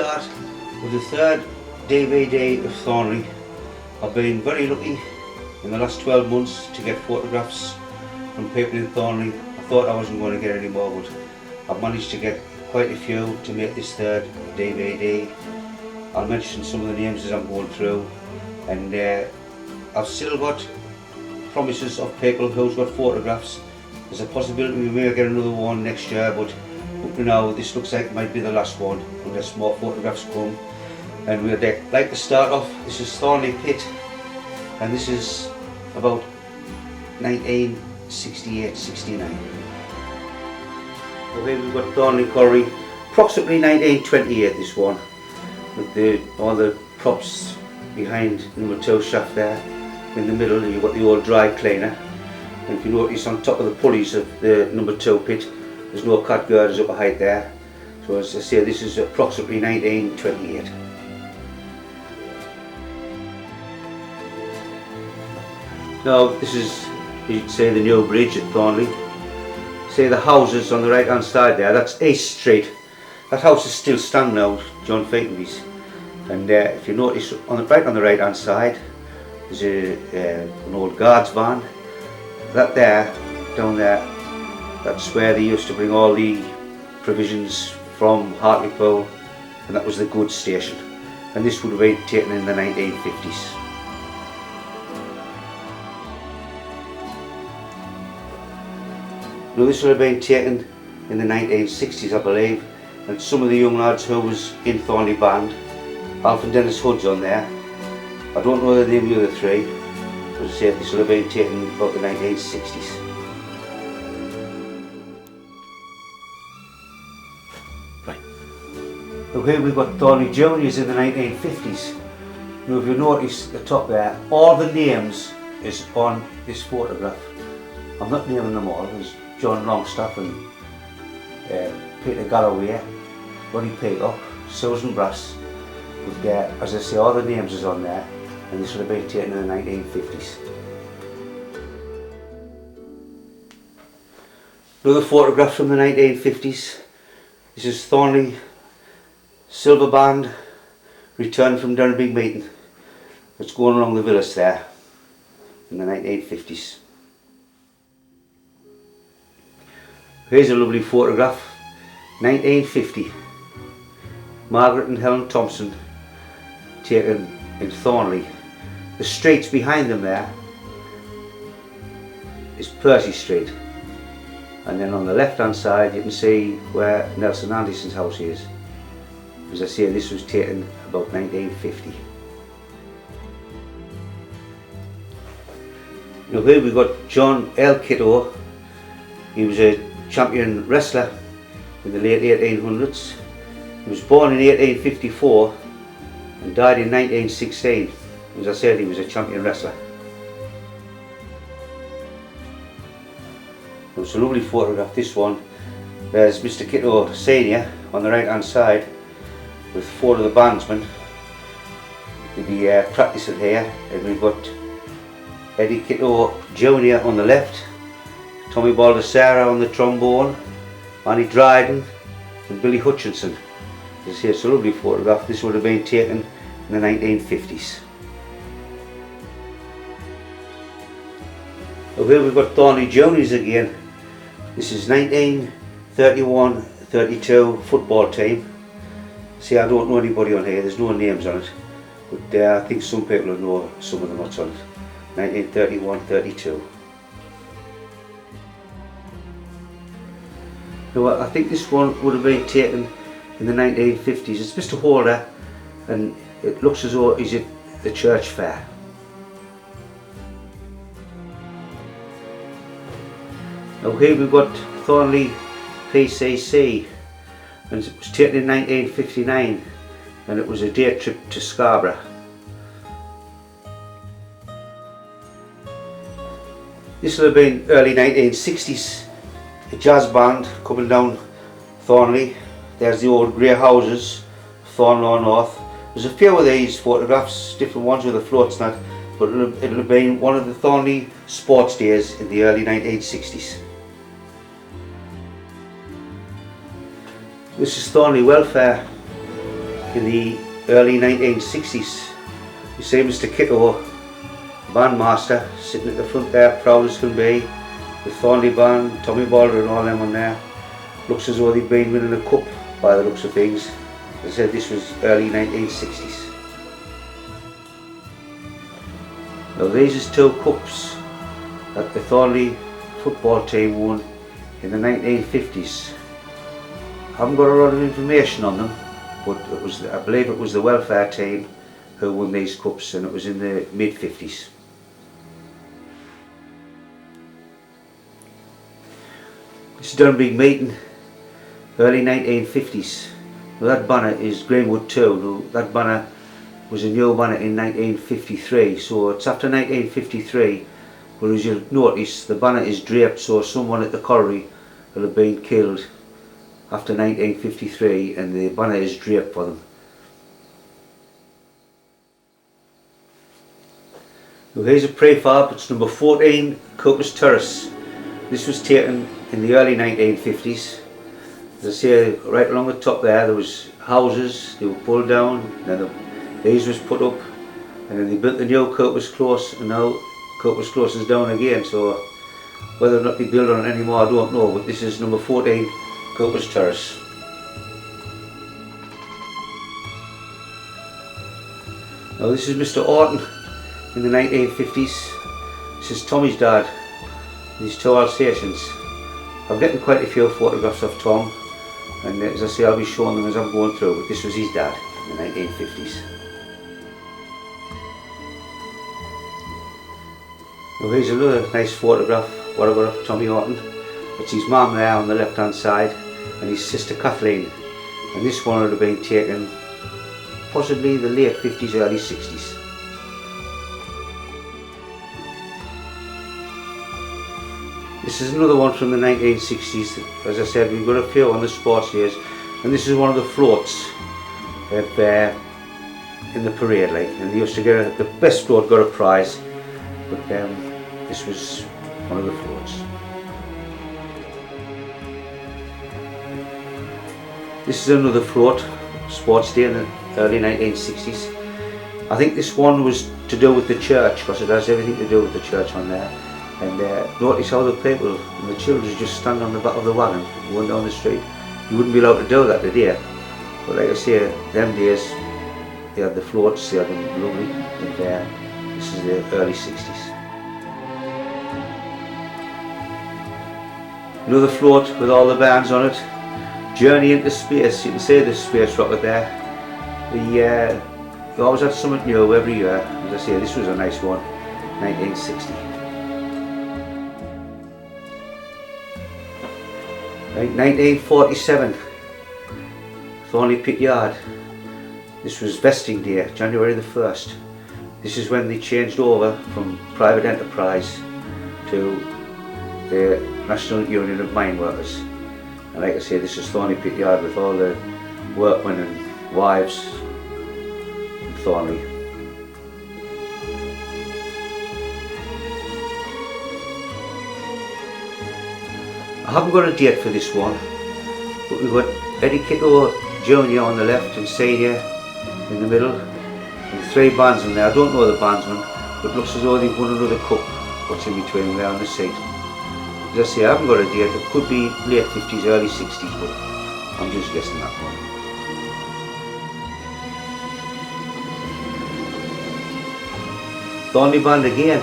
start with the third DVD of Thornley. I've been very lucky in the last 12 months to get photographs from people in Thornley. I thought I wasn't going to get any more, but I've managed to get quite a few to make this third DVD. I'll mention some of the names as I'm going through, and I've still got promises of people who's got photographs. There's a possibility we may get another one next year, but up to now this looks like it might be the last one unless more photographs come. And we'd like to start off. This is Thornley Pit, and this is about 1968-69. Okay, we've got Thornley Quarry, approximately 1928 this one, with all the props behind number 2 shaft there. In the middle you've got the old dry cleaner, and if you notice on top of the pulleys of the number 2 pit there's no cat girders up a height there. So as I say, this is approximately 1928. Now this is, you'd say, the new bridge at Thornley. Say the houses on the right hand side there, that's East Street. That house is still standing now, John Fakenby's. And if you notice right on the right hand side there's an old guards van. That there, down there, that's where they used to bring all the provisions from Hartlepool, and that was the goods station. And this would have been taken in the 1950s. Now this would have been taken in the 1960s, I believe, and some of the young lads who was in Thornley band, Alf and Dennis Hood's on there. I don't know the name of the other three, but as I say, this will have been taken about the 1960s. Right. Now here we've got Thornley Juniors in the 1950s. Now if you notice at the top there, all the names is on this photograph. I'm not naming them all. There's John Longstaff and Peter Galloway, Ronnie Peacock, Susan Brass. But as I say, all the names is on there, and this would have been taken in the 1950s. Another photograph from the 1950s. This is Thornley Silver Band returning from down a big meeting. It's going along the villas there in the 1950s. Here's a lovely photograph, 1950. Margaret and Helen Thompson, taken in Thornley. The streets behind them there is Percy Street, and then on the left hand side you can see where Nelson Anderson's house is. As I say, this was taken about 1950. Now here we've got John L. Kitto. He was a champion wrestler in the late 1800s. He was born in 1854 and died in 1916. As I said, he was a champion wrestler. It's a lovely photograph, this one. There's Mr. Kitto Senior on the right hand side with 4 of the bandsmen. They'll be practicing here, and we've got Eddie Kitto Jr. on the left, Tommy Baldessara on the trombone, Manny Dryden and Billy Hutchinson. You see, it's a lovely photograph. This would have been taken in the 1950s. So here we've got Thornley Juniors again. This is 1931-32 football team. See, I don't know anybody on here, there's no names on it, but I think some people will know some of them what's on it. 1931-32. Now I think this one would have been taken in the 1950s. It's Mr. Holder, and it looks as though he's at the church fair. Now here we've got Thornley PCC, and it was taken in 1959, and it was a day trip to Scarborough. This will have been early 1960s, a jazz band coming down Thornley. There's the old grey houses, Thornlaw North. There's a few of these photographs, different ones with the floats and that, but it'll have been one of the Thornley sports days in the early 1960s. This is Thornley Welfare. in the early 1960s. You see Mr. Kitto, bandmaster, sitting at the front there, proud as can be, with Thornley band, Tommy Balder and all them on there. Looks as though they've been winning a cup by the looks of things. As I said, this was early 1960s. Now these is two cups that the Thornley football team won in the 1950s. I haven't got a lot of information on them, but it was, I believe it was the welfare team who won these cups, and it was in the mid-50s. This is Dunbig meeting, early 1950s. Now that banner is Greenwood 2. Now that banner was a new banner in 1953, so it's after 1953, but as you'll notice, the banner is draped, so someone at the colliery will have been killed after 1953 and the banner is draped for them. Now here's a prefab. It's number 14 Copus Terrace. This was taken in the early 1950s. As I say, right along the top there was houses, they were pulled down, then these was put up, and then they built the new Copus Close, and now Copus Close is down again, so whether or not they build on it anymore I don't know, but this is number 14 Copus Terrace. Now this is Mr. Orton in the 1950s. This is Tommy's dad, these two Alsatians. I'm getting quite a few photographs of Tom, and as I say, I'll be showing them as I'm going through, but this was his dad in the 1950s. Now here's another nice photograph, what I got of Tommy Orton. It's his mum there on the left hand side and his sister Kathleen, and this one would have been taken possibly the late 50s, early 60s. This is another one from the 1960s. As I said, we've got a few on the sports days, and this is one of the floats in the parade, like, and they used to get the best float got a prize, but this was one of the floats. This is another float, sports day in the early 1960s. I think this one was to do with the church, because it has everything to do with the church on there. And notice how the people and the children just stand on the back of the wagon going down the street. You wouldn't be allowed to do that today, but like I say, them days they had the floats, they had them lovely, and this is the early 60s. Another float with all the bands on it. Journey into space. You can see the space rocket there. We always had something new every year. As I say, this was a nice one, 1960. Right, 1947, Thornley Pit Yard. This was vesting day, January the 1st. This is when they changed over from private enterprise to the National Union of Mine Workers. And like I say, this is Thornley Pit Yard with all the workmen and wives in Thornley. I haven't got a date for this one, but we've got Eddie Kitto Jr. on the left and Senior in the middle, and three bandsmen there. I don't know the bandsmen, but it looks as though they've won another cup. What's in between them there on the seat? As I say, I haven't got a date. It could be late 50s, early 60s, but I'm just guessing that one. Thornley band again.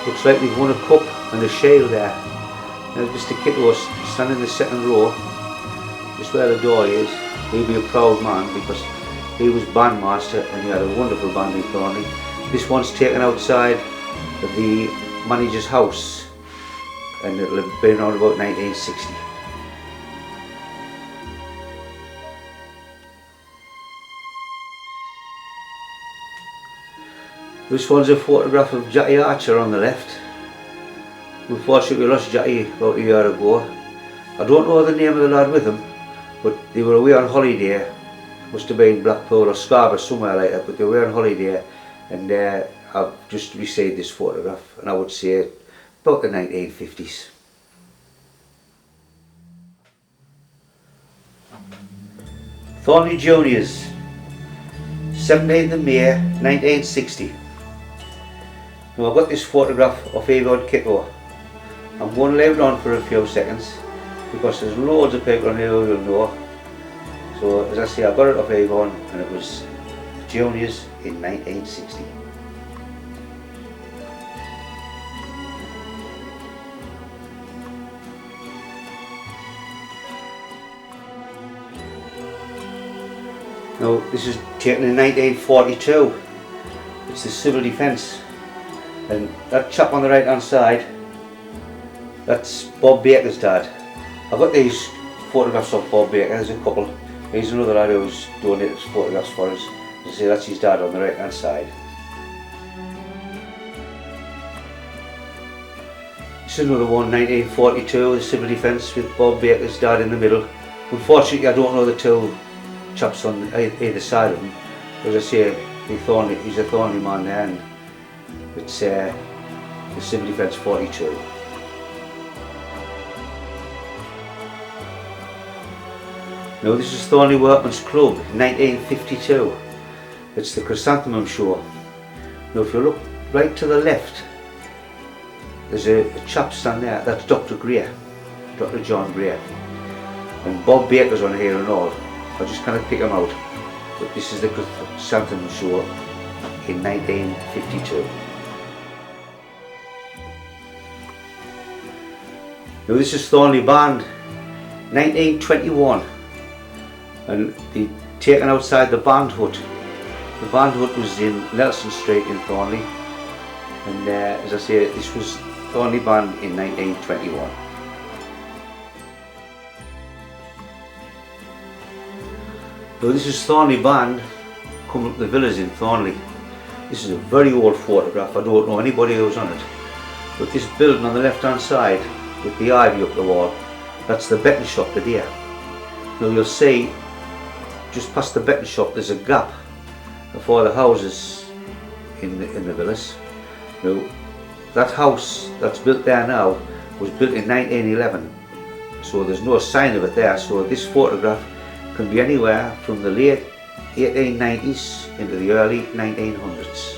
Looks like they've won a cup and a shield there. Now Mr. Kitto standing in the second row, just where the door is. He'll be a proud man because he was bandmaster and he had a wonderful band in Thornley. This one's taken outside of the manager's house, and it'll have been around about 1960. This one's a photograph of Jackie Archer on the left. Unfortunately, we lost Jackie about a year ago. I don't know the name of the lad with him, but they were away on holiday. Must have been Blackpool or Scarborough, somewhere like that, but they were away on holiday, and I've just received this photograph, and I would say about the 1950s. Thornley Juniors, 17th of May 1960. Now I've got this photograph of Avon Kiko. I'm going to leave it on for a few seconds because there's loads of people on here who will know. So as I say, I got it off Avon and it was Juniors in 1960. Now this is taken in 1942. It's the civil defence, and that chap on the right hand side, that's Bob Baker's dad. I've got these photographs of Bob Baker, there's a couple. Here's another lad who's donated photographs for us. As I say, that's his dad on the right hand side. This is another one, 1942, the civil defence with Bob Baker's dad in the middle. Unfortunately I don't know the two chaps on either side of him. As I say, he's a Thornley man there, and it's the civil defence 42. Now this is Thornley Workman's Club, 1952. It's the Chrysanthemum Show. Now if you look right to the left, there's a chap standing there, that's Dr. Gray, Dr. John Gray. And Bob Baker's on here and all. I just kind of pick him out. But this is the Chrysanthemum Show in 1952. Now this is Thornley Band, 1921. And they taken outside the band hut. The band hut was in Nelson Street in Thornley, and as I say, this was Thornley Band in 1921. Now this is Thornley Band coming up the villas in Thornley. This is a very old photograph, I don't know anybody who's on it. But this building on the left hand side with the ivy up the wall, that's the betting shop there. Now you'll see just past the betting shop there's a gap before the houses in the villas. Now that house that's built there now was built in 1911, so there's no sign of it there. So this photograph can be anywhere from the late 1890s into the early 1900s.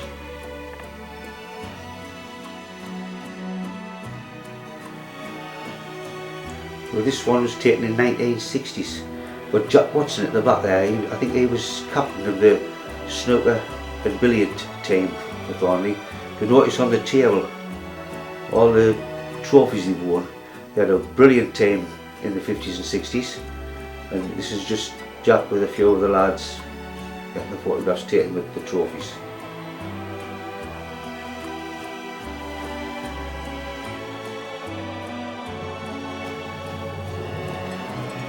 Well, this one was taken in 1960s. But Jack Watson at the back there, I think he was captain of the snooker and billiard team for Thornley. You notice on the table all the trophies they've won. They had a brilliant team in the 50s and 60s, and this is just Jack with a few of the lads getting the photographs taken with the trophies.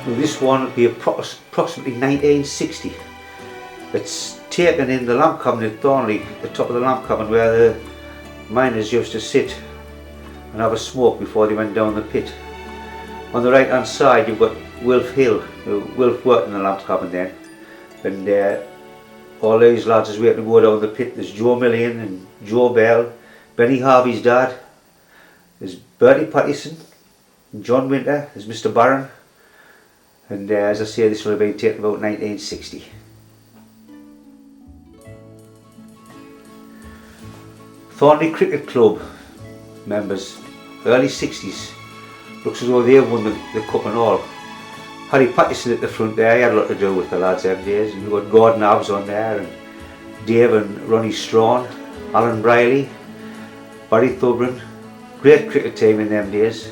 Now this one would be approximately 1960. It's taken in the lamp cabin at Thornley, the top of the lamp cabin where the miners used to sit and have a smoke before they went down the pit. On the right hand side you've got Wilf Hill. Wilf worked in the lamp cabin then, and all these lads is waiting to go down the pit. There's Joe Millian and Joe Bell, Benny Harvey's dad, there's Bertie Pattison, and John Winter, there's Mr. Barron. And as I say, this will have been taken about 1960. Thornley Cricket Club members, early 60s. Looks as though they won the cup and all. Harry Pattison at the front there, he had a lot to do with the lads them days. And we've got Gordon Abbs on there, and Dave and Ronnie Strawn, Alan Briley, Barry Thubron. Great cricket team in them days.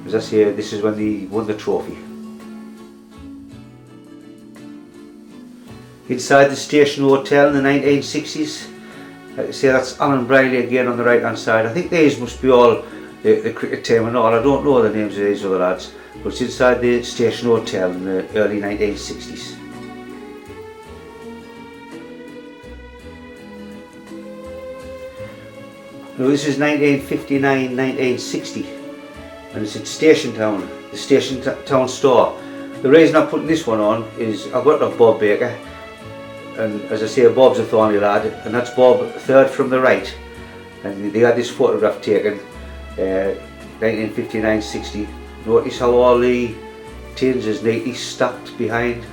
As I say, this is when they won the trophy. Inside the Station Hotel in the 1960s, like I say, that's Alan Briley again on the right hand side. I think these must be all the cricket team and all. I don't know the names of these other lads, but it's inside the Station Hotel in the early 1960s. Now this is 1959-1960, and it's at Station Town, the Station Town store. The reason I'm putting this one on is I've got it off Bob Baker. And as I say, Bob's a Thornley lad, and that's Bob, third from the right. And they had this photograph taken 1959-60. Notice how all the tins is neatly stacked behind.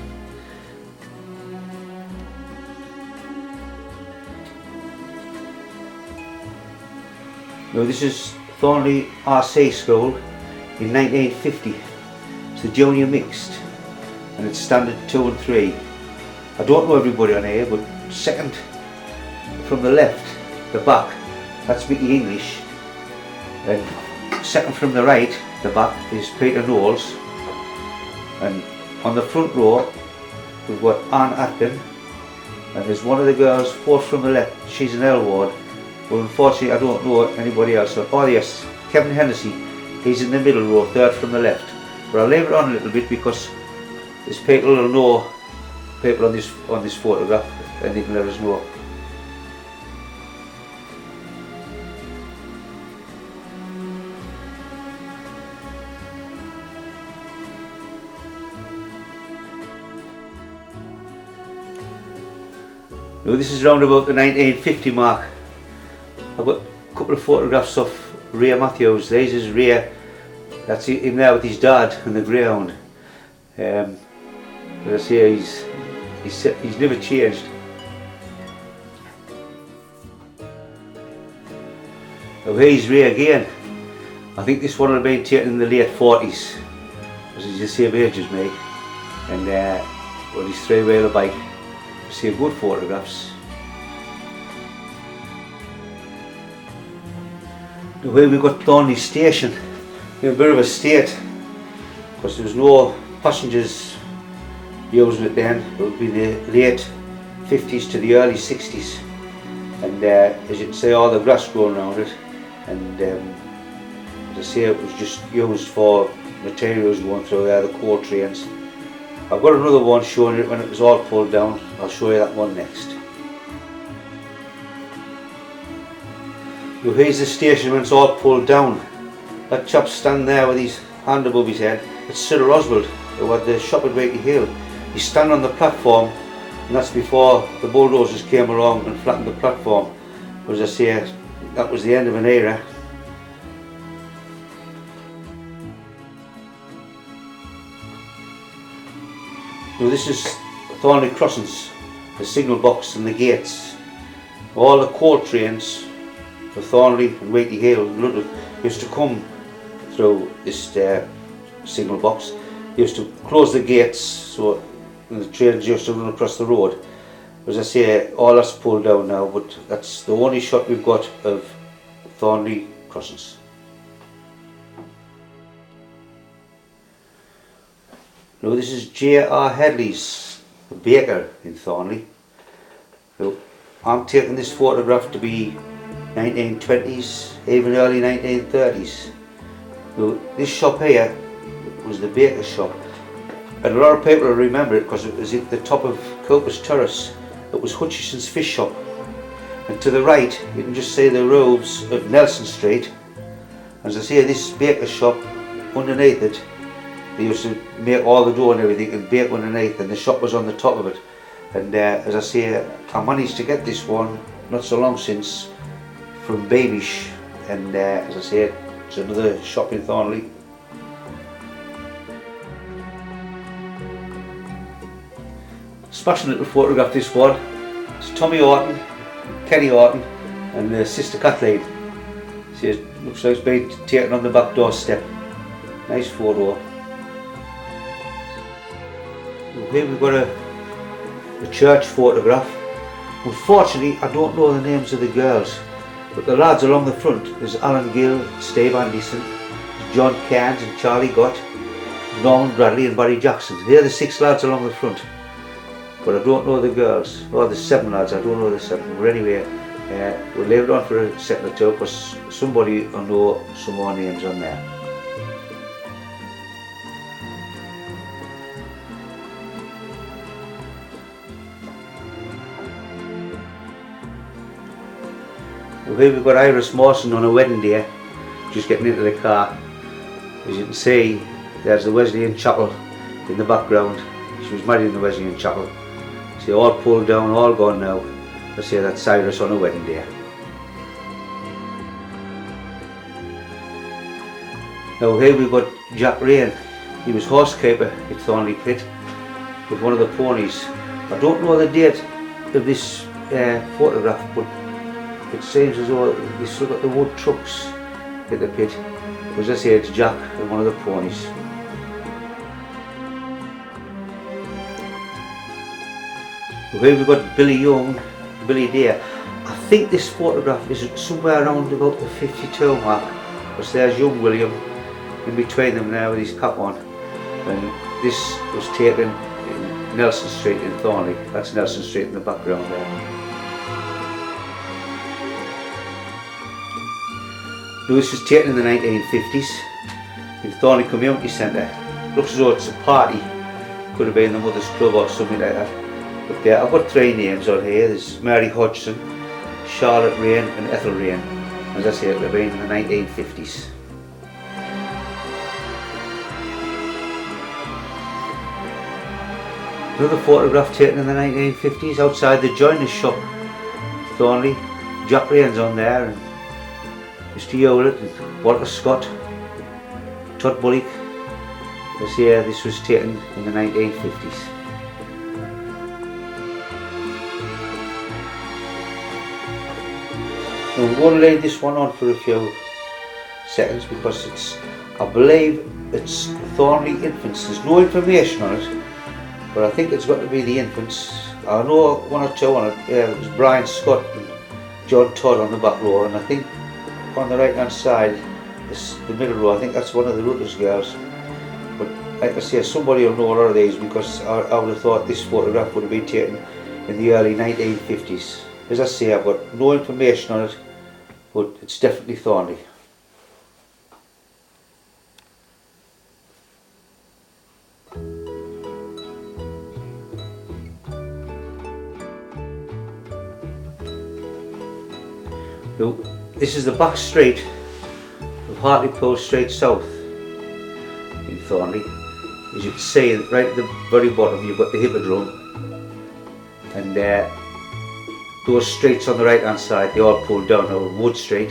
Now this is Thornley RC School in 1950. It's the junior mixed and it's standard 2 and 3. I don't know everybody on here, but second from the left, the back, that's Mickey English, and second from the right, the back, is Peter Knowles, and on the front row we've got Anne Atkin, and there's one of the girls fourth from the left, she's an Elward, but unfortunately I don't know anybody else. Oh yes, Kevin Hennessy, he's in the middle row, third from the left, but I'll leave it on a little bit because there's people who'll know people on this photograph and they can let us know. Now this is round about the 1950 mark. I've got a couple of photographs of Ray Matthews. This is Ray, that's him there with his dad and the greyhound. As I say, he's never changed. Now here's Ray again. I think this one will have been taken in the late 40s, because he's the same age as me, and on his three-wheeler bike. See good photographs. The way we got Thornley Station, in a bit of a state, because there was no passengers using it then. It would be the late 50s to the early 60s, and as you can see, all the grass growing around it, and as I say, it was just used for materials going through there, the coal trains. I've got another one showing it when it was all pulled down. I'll show you that one next. Now here's the station when it's all pulled down. That chap's standing there with his hand above his head. It's Cyril Oswald, who had the shop at Wheatley Hill. He's standing on the platform, and that's before the bulldozers came along and flattened the platform. As I say, that was the end of an era. Now this is Thornley Crossings, the signal box and the gates. All the coal trains for Thornley and Wheatley Hill and Ludlow used to come through this signal box. They used to close the gates so the trains used to run across the road. As I say, all that's pulled down now, but that's the only shot we've got of Thornley Crossings. Now this is J.R. Headley's, the baker in Thornley. Now, I'm taking this photograph to be 1920s, even early 1930s. Now, this shop here was the baker's shop, and a lot of people will remember it because it was at the top of Cooper's Terrace. It was Hutchison's fish shop, and to the right you can just see the roofs of Nelson Street. As I say, this baker's shop, underneath it, they used to make all the dough and everything and bake underneath, and the shop was on the top of it. And as I say, I managed to get this one not so long since from Beamish, and as I say, it's another shop in Thornley. Smashing little photograph, this one. It's Tommy Orton, Kenny Orton and Sister Kathleen. See, it looks like it's been taken on the back doorstep. Nice photo. Here we've got a church photograph. Unfortunately, I don't know the names of the girls, but the lads along the front, there's Alan Gill, Steve Anderson, John Cairns and Charlie Gott, Norman Bradley and Barry Jackson. They're the 6 lads along the front, but I don't know the girls. Oh, there's 7 lads, I don't know the 7. But anyway, we'll leave it on for a second or two because somebody will know some more names on there. Here we've got Iris Mawson on a wedding day, just getting into the car. As you can see, there's the Wesleyan Chapel in the background. She was married in the Wesleyan Chapel. See, all pulled down, all gone now. I say that's Iris on a wedding day. Now here we've got Jack Rain. He was horsekeeper at Thornley Pit with one of the ponies. I don't know the date of this photograph, but it seems as though you still got the wood trucks at the pit. As I say, it's Jack and one of the ponies. Here we've got Billy Young, Billy Deer. I think this photograph is somewhere around about the 52 mark, because there's young William in between them now with his cap on, and this was taken in Nelson Street in Thornley. That's Nelson Street in the background there. Now this was taken in the 1950s in Thornley Community Centre. Looks as though it's a party, could have been the Mother's Club or something like that. But there, I've got three names on here. There's Mary Hodgson, Charlotte Rain and Ethel Rain. As I say, it would have been in the 1950s. Another photograph taken in the 1950s outside the joiner's shop, Thornley. Jack Rain's on there, and Mr. Hewlett, and Walter Scott, Todd Bullock. As here, this was taken in the 1950s. Now we're going to lay this one on for a few seconds because I believe it's Thornley infants. There's no information on it, but I think it's got to be the infants. I know one or two on it. Yeah, it was Brian Scott and John Todd on the back row, and I think on the right hand side, the middle row, I think that's one of the Rutters girls. But like I say, somebody will know a lot of these because I would have thought this photograph would have been taken in the early 1950s. As I say, I've got no information on it, but it's definitely Thornley. Now, this is the back street of Hartlepool Street South in Thornley. As you can see, right at the very bottom you've got the Hippodrome, and those streets on the right hand side, they all pull down over Wood Street,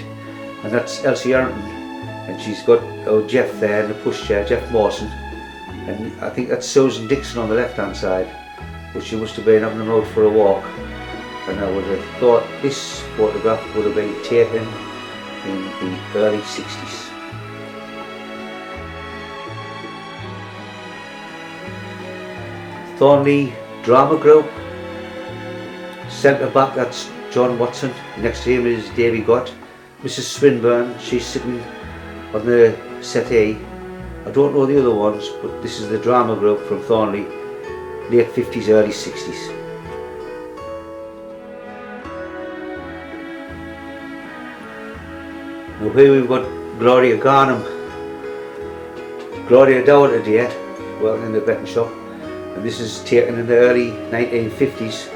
and that's Elsie Harrington, and she's got Jeff there in the pushchair, Jeff Mawson, and I think that's Susan Dixon on the left hand side, but she must have been having them out for a walk. And I would have thought this photograph would have been taken in the early 60s. Thornley Drama Group. Centre back, that's John Watson. Next to him is Davy Gott. Mrs. Swinburne, she's sitting on the settee. I don't know the other ones, but this is the Drama Group from Thornley, late 50s, early 60s. Now here we've got Gloria Garnham. Gloria died today, working in the betting shop, and this is taken in the early 1950s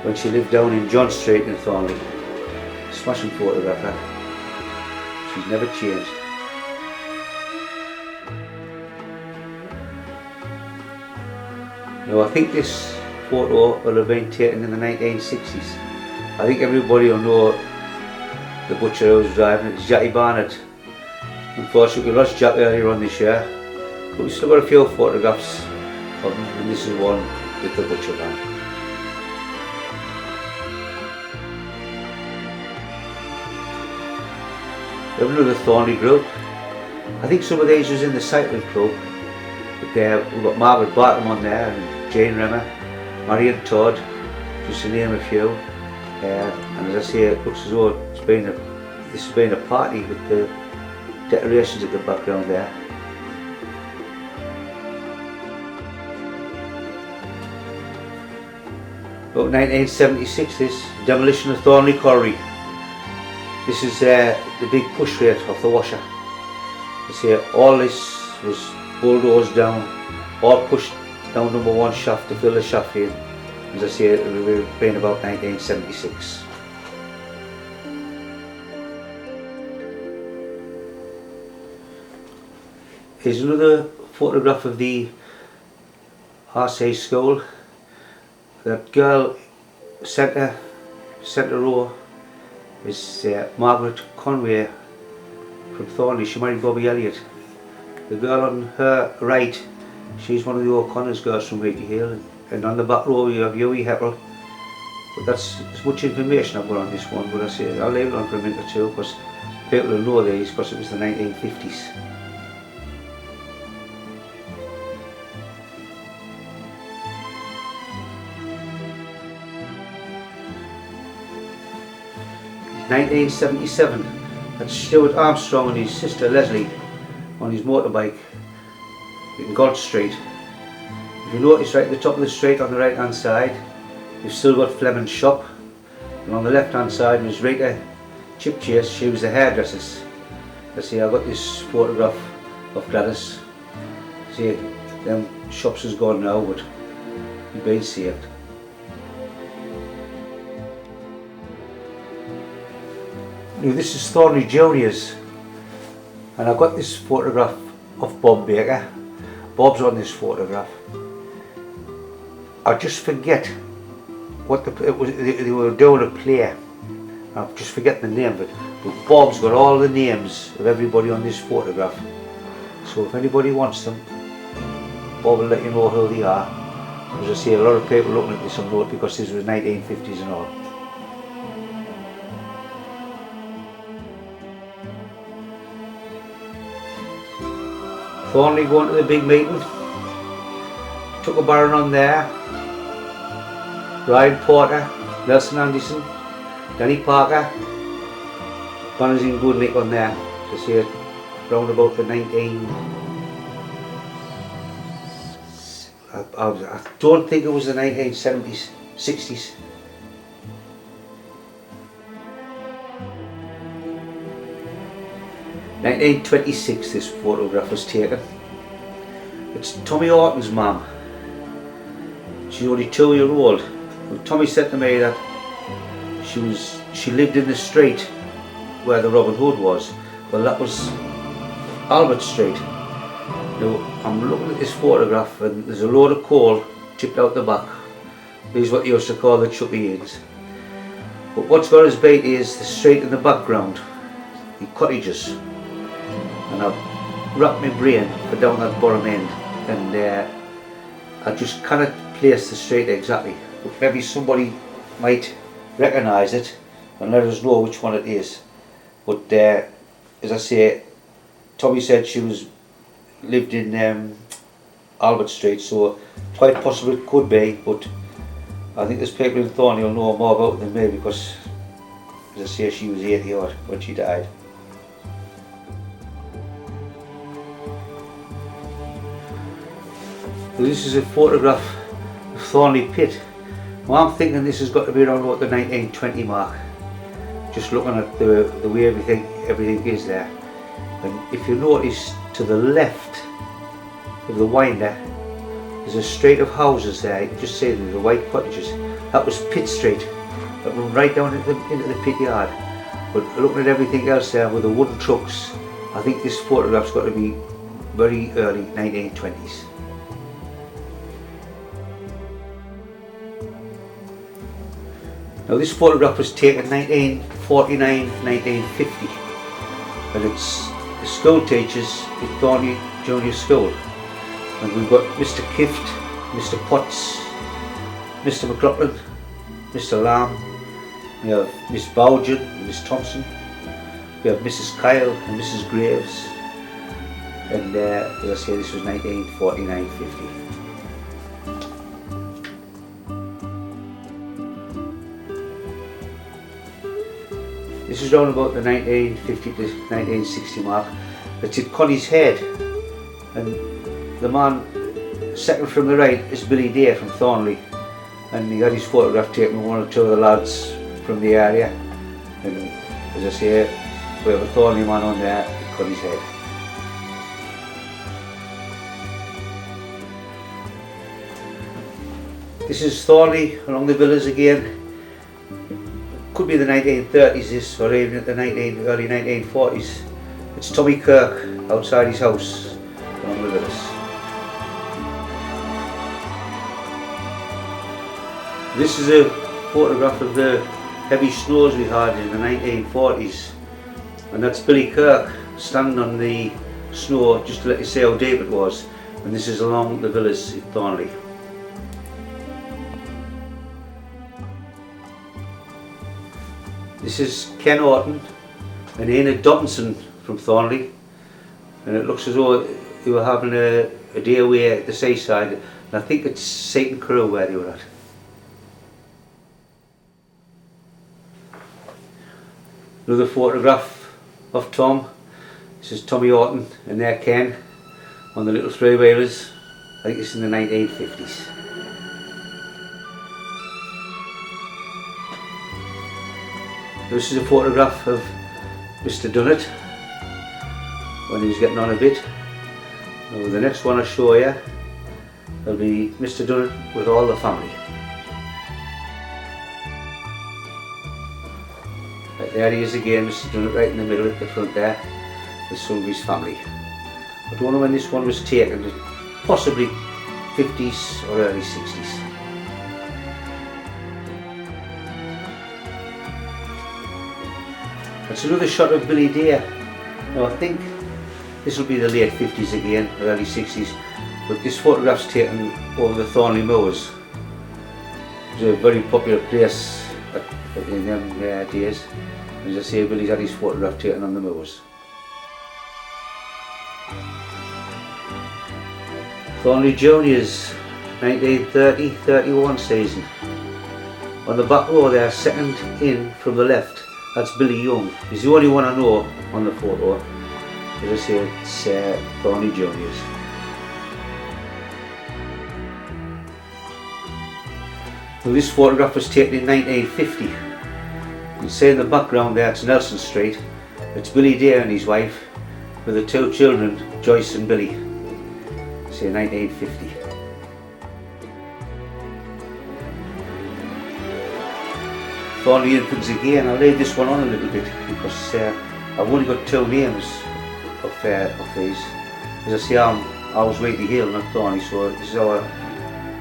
when she lived down in John Street in Thornley. Smashing photograph that. She's never changed. Now I think this photo will have been taken in the 1960s. I think everybody will know the butcher who was driving it is Jackie Barnett. Unfortunately we lost Jack earlier on this year, but we've still got a few photographs of him, and this is one with the butcher van. We have another Thornley group. I think some of these was in the cycling club, but we've got Margaret Bartholomew on there, and Jane Remmer, Marion Todd, just to name a few. And as I say, it looks as though this has been a party with the decorations at the background there. About 1976, this demolition of Thornley Colliery. This is the big push rate of the washer. You see, all this was bulldozed down, all pushed down number one shaft to fill the shaft in. As I say, it would have been about 1976. Here's another photograph of the RC school. That girl, centre row, is Margaret Conway from Thornley. She married Bobby Elliott. The girl on her right, she's one of the O'Connor's girls from Wheatley, and on the back row you have Hughie Heppel, But that's as much information I've got on this one, but I say I'll leave it on for a minute or two because people will know these because it was the 1950s. (1977), that's Stuart Armstrong and his sister Leslie on his motorbike in God Street. If you notice right at the top of the street on the right hand side, you've still got Fleming's shop, and on the left hand side was Rita Chipchase. She was the hairdresser. I see, I got this photograph of Gladys. See, them shops is gone now, but you've been saved. Now this is Thornley Juniors, and I got this photograph of Bob Baker. Bob's on this photograph. I just forget what it was. They were doing a play. I just forget the name of it. But Bob's got all the names of everybody on this photograph. So if anybody wants them, Bob will let you know who they are. As I say, a lot of people looking at this will know it because this was 1950s and all. Thornley going to the big meeting. Took a Baron on there. Ryan Porter, Nelson Anderson, Danny Parker, Banners in good nick on there. To see it round about the 19. I don't think it was the 1970s, 60s. (1926) this photograph was taken. It's Tommy Horton's mum. She's only 2-year-old. Well, Tommy said to me that she lived in the street where the Robin Hood was. Well, that was Albert Street. Now I'm looking at this photograph and there's a load of coal tipped out the back. These are what they used to call the chucky ends. But what's got us beat is the street in the background, the cottages. And I've wrapped my brain for down that bottom end, and I just cannot place the street exactly. But maybe somebody might recognise it and let us know which one it is. But as I say, Tommy said she lived in Albert Street, so quite possible it could be, but I think there's people in Thornley will know more about it than me because, as I say, she was 80 odd when she died. So this is a photograph of Thornley Pit. Well, I'm thinking this has got to be around about the 1920 mark. Just looking at the way everything is there. And if you notice to the left of the winder, there's a street of houses there. You can just see the white cottages. That was Pit Street. That went right down into the pit yard. But looking at everything else there with the wooden trucks, I think this photograph's got to be very early 1920s. Now this photograph was taken 1949, 1950, and it's the school teachers at Thornley Junior School. And we've got Mr. Kift, Mr. Potts, Mr. McLaughlin, Mr. Lamb, we have Miss Bowden and Miss Thompson, we have Mrs. Kyle and Mrs. Graves, and as I say, this was 1949-50. This is around about the 1950 to 1960 mark. It's at Connie's Head, and the man second from the right is Billy Day from Thornley, and he had his photograph taken with one or two of the lads from the area. And as I say, we have a Thornley man on there at Connie's Head. This is Thornley along the villas again. Could be the 1930s this, or even the early 1940s. It's Tommy Kirk outside his house along the villas. This is a photograph of the heavy snows we had in the 1940s, and that's Billy Kirk standing on the snow just to let you see how deep it was, and this is along the villas at Thornley. This is Ken Orton and Enid Dottinson from Thornley, and it looks as though they were having a day away at the seaside, and I think it's Satan Crew where they were at. Another photograph of Tom. This is Tommy Orton and there Ken on the little three-wheelers. I think it's in the 1950s. This is a photograph of Mr. Dunnett when he was getting on a bit. Now the next one I show you will be Mr. Dunnett with all the family. Right, there he is again, Mr. Dunnett right in the middle at the front there with some of his family. I don't know when this one was taken, possibly 50s or early 60s. That's another shot of Billy Dare. Now I think this will be the late 50s again, early 60s, but this photograph's taken over the Thornley moors. It was a very popular place in them days. As I say, Billy's had his photograph taken on the moors. Thornley Juniors 1930-31 season. On the back row there, second in from the left, that's Billy Young. He's the only one I know on the photo. As I say, it's Thornley Juniors. Well, this photograph was taken in 1950. You can see in the background there, it's Nelson Street. It's Billy Dare and his wife with the two children, Joyce and Billy. Say 1950. Thornley infants again. I'll lay this one on a little bit because I've only got two names of these. As I say, I was Wheatley Hill, not Thornley, so this is how I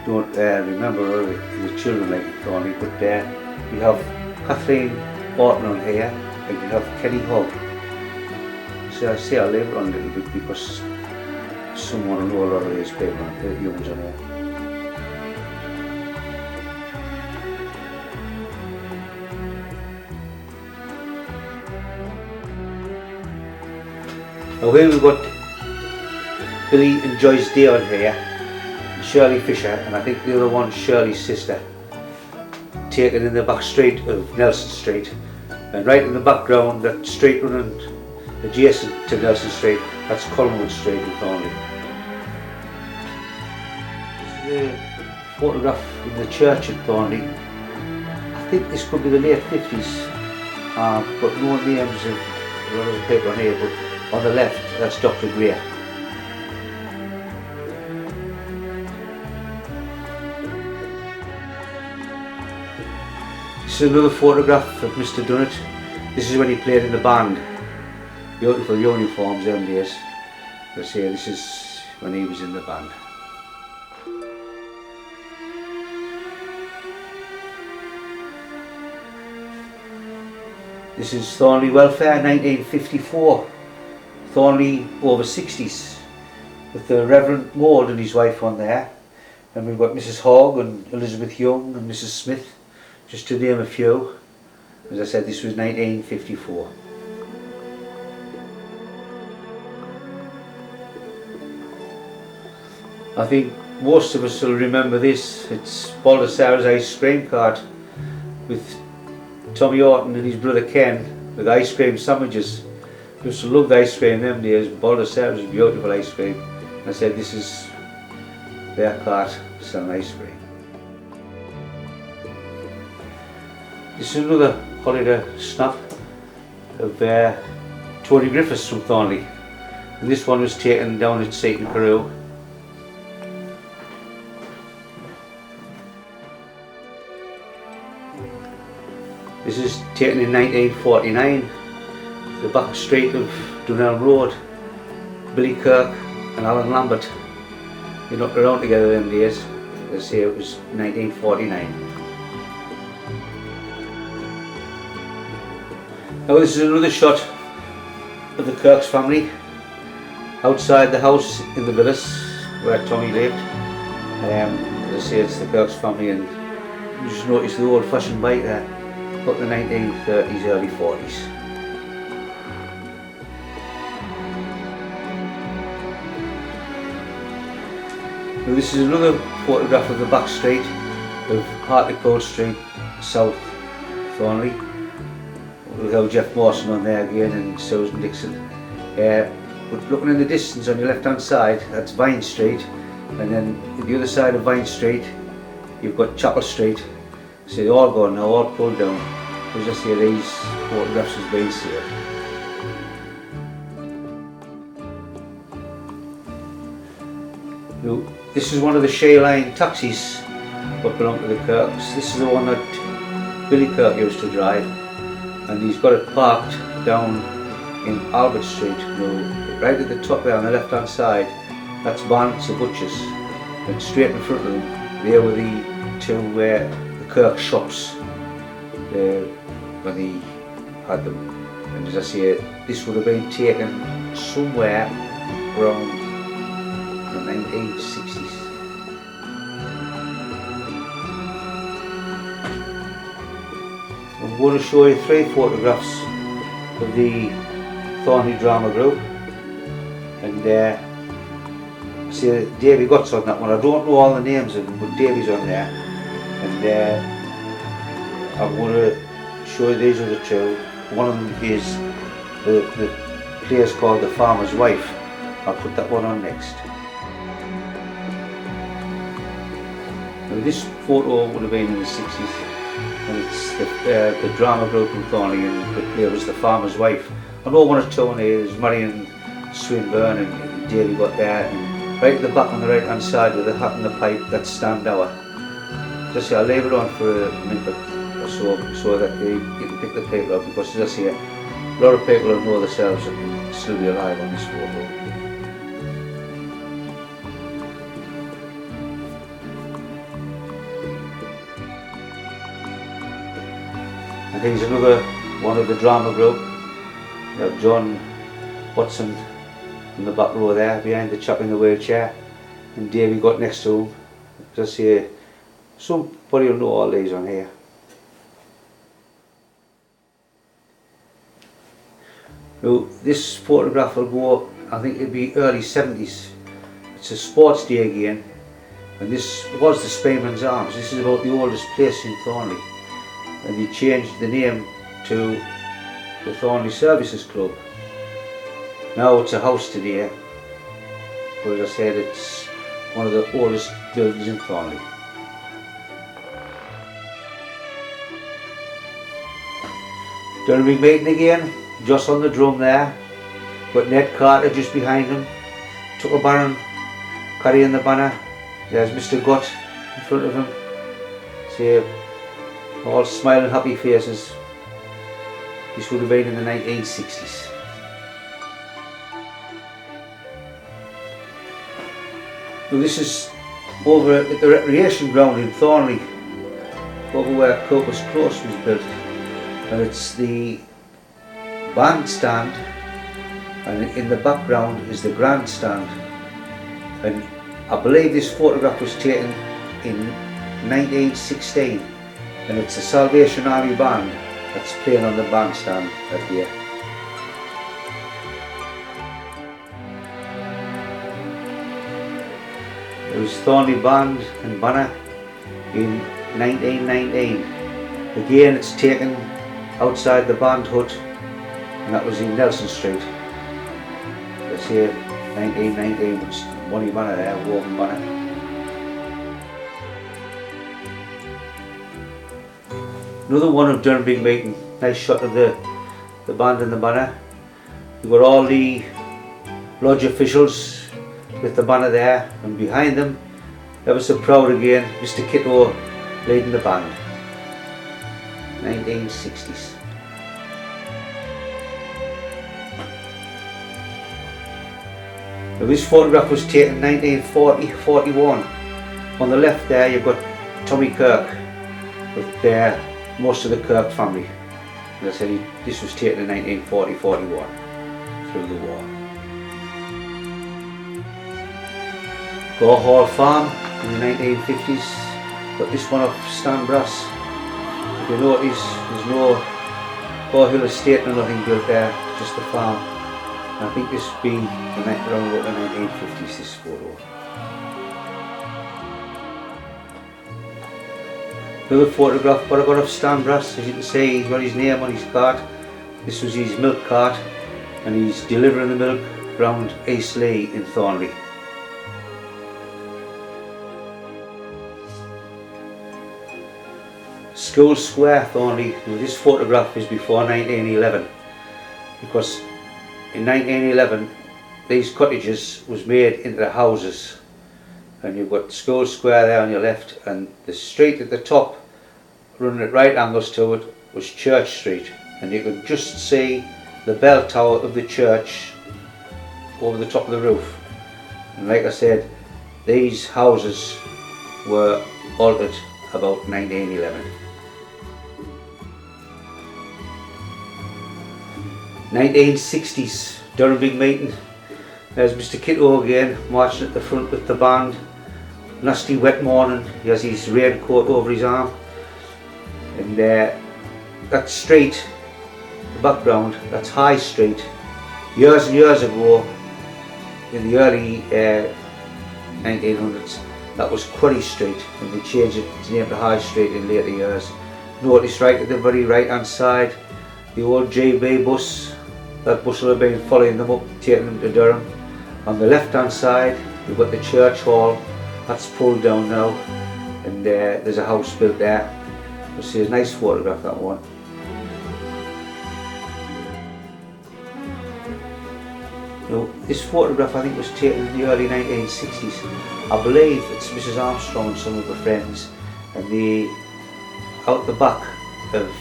don't remember the children like Thornley. But you have Kathleen Orton on here, and you have Kenny Hogg. So I say I'll leave it on a little bit because someone will know a lot of these people, the youngs on here. Now here we've got Billy and Joyce Day on here, and Shirley Fisher, and I think the other one's Shirley's sister, taken in the back street of Nelson Street, and right in the background, that street running adjacent to Nelson Street, that's Collinwood Street in Thornley. This is a photograph in the church at Thornley. I think this could be the late 50s, but no names of a lot of the people on here, but on the left, that's Dr. Greer. This is another photograph of Mr. Dunnett. This is when he played in the band. Beautiful uniforms them days. I say this is when he was in the band. This is Thornley Welfare 1954. Thornley over 60s with the Reverend Maud and his wife on there, and we've got Mrs. Hogg and Elizabeth Young and Mrs. Smith, just to name a few. As I said, this was 1954. I think most of us will remember this. It's Baldessar's ice cream cart with Tommy Orton and his brother Ken with ice cream sandwiches. Used to love the ice cream them days. Baldessar was beautiful ice cream. I said this is their cart selling ice cream. This is another holiday snap of Tony Griffiths from Thornley. And this one was taken down at Satan Crew. This is taken in 1949. The back street of Dunelm Road. Billy Kirk and Alan Lambert, they knocked around together them days. They say it was 1949. Now this is another shot of the Kirk's family outside the house in the villas where Tommy lived. As I say, it's the Kirk's family, and you just notice the old-fashioned bike there. about the 1930s, early 40s. Now this is another photograph of the back street of Hartlepool Street, South Thornley, with old Jeff Mawson on there again and Susan Dixon. But looking in the distance on your left hand side, that's Vine Street, and then at the other side of Vine Street you've got Chapel Street. So they're all gone now, all pulled down. As I say, these photographs has been saved. Now, this is one of the Shea Line taxis that belong to the Kirks. This is the one that Billy Kirk used to drive, and he's got it parked down in Albert Street. Now, right at the top there on the left hand side, that's Barnett's the Butchers, and straight in front of them, there were the two the Kirk shops when he had them. And as I say, this would have been taken somewhere around the 1960s. I'm going to show you 3 photographs of the Thornley Drama Group, and see Davy Gott's on that one. I don't know all the names of them, but Davy's on there, and I'm going to show you these other 2. One of them is the place called The Farmer's Wife. I'll put that one on next. Now this photo would have been in the 60s, and it's the drama group in Thornley, and the play was The Farmer's Wife. I know 1 or 2 on here. There's Marion Swinburne and Davy got there, and right at the back on the right hand side with the hat and the pipe, that's Stan Dower. Just say I'll leave it on for a minute or so that you can pick the people up, because as I say, a lot of people will know themselves and still be alive on this photo. And here's another one of the drama group. You have John Watson in the back row there, behind the chap in the wheelchair, and Davy got next to him. Just say, somebody will know all these on here. Now, this photograph will go, I think it'll be early 70s. It's a sports day again, and this was the Spearman's Arms. This is about the oldest place in Thornley, and he changed the name to the Thornley Services Club. Now it's a house today, but as I said, it's one of the oldest buildings in Thornley. Done a big meeting again, just on the drum there. Got Ned Carter just behind him. Took a Baron carrying the banner. There's Mr. Gott in front of him. See, all smiling, happy faces. This would have been in the 1960s. Now this is over at the recreation ground in Thornley, over where Copus Close was built, and it's the bandstand, and in the background is the grandstand. And I believe this photograph was taken in 1916, and it's the Salvation Army band that's playing on the bandstand that year. It was Thornley Band and Banner in 1919. Again, it's taken outside the band hut, and that was in Nelson Street. Let's see, 1919 was Money Banner there, Woven Banner. Another one of Durham Big Meeting. Nice shot of the band and the banner. You've got all the lodge officials with the banner there, and behind them, ever so proud again, Mr. Kitto leading the band. 1960s. Now this photograph was taken 1940-41. On the left there you've got Tommy Kirk with most of the Kirk family. As I said, this was taken in 1940-41 through the war. Gore Hall Farm in the 1950s. Got this one off Stan Brass. If you notice, there's no Hill estate or nothing built there, just a farm. And I think this has been around about the 1950s, this photo. Another photograph what I got of Stan Brass. As you can see, he's got his name on his cart. This was his milk cart, and he's delivering the milk around Wheatley in Thornley. School Square, Thornley. This photograph is before 1911, because in 1911 these cottages was made into the houses, and you've got School Square there on your left, and the street at the top running at right angles to it was Church Street, and you could just see the bell tower of the church over the top of the roof. And like I said, these houses were altered about 1911. 1960s, Durham big meeting. There's Mr. Kitto again, marching at the front with the band. Nasty wet morning, he has his raincoat over his arm. And that street, the background, that's High Street. Years and years ago, in the early 1900s, that was Quarry Street, and they changed its name to High Street in later years. Notice right at the very right hand side, the old GB bus. That bus will have been following them up, taking them to Durham. On the left hand side, you've got the church hall. That's pulled down now, and there's a house built there. You'll see a nice photograph, that one. Now, this photograph I think was taken in the early 1960s. I believe it's Mrs. Armstrong and some of her friends, and they out the back of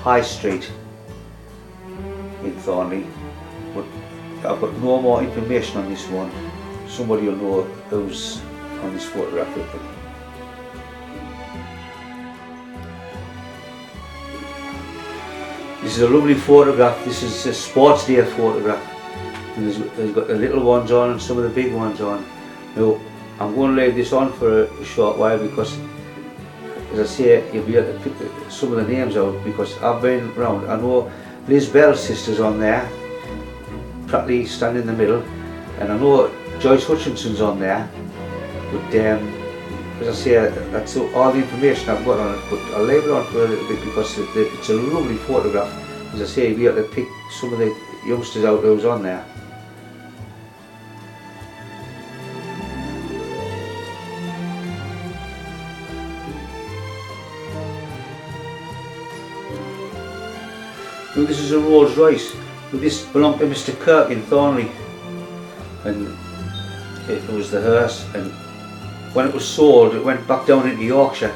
High Street in Thornley, but I've got no more information on this one. Somebody will know who's on this photograph with them. This is a lovely photograph. This is a sports day photograph, and there's got the little ones on and some of the big ones on. Now I'm going to leave this on for a short while, because as I say, you'll be able to pick some of the names out, because I've been around. I know Liz Bell's sister's on there, practically standing in the middle, and I know Joyce Hutchinson's on there, but as I say, that's all the information I've got on it, but I'll leave it on for a little bit because it's a lovely photograph. As I say, you'll be able to pick some of the youngsters out who's on there. Now, this is a Rolls Royce. Now, this belonged to Mr. Kirk in Thornley, and it was the hearse, and when it was sold it went back down into Yorkshire,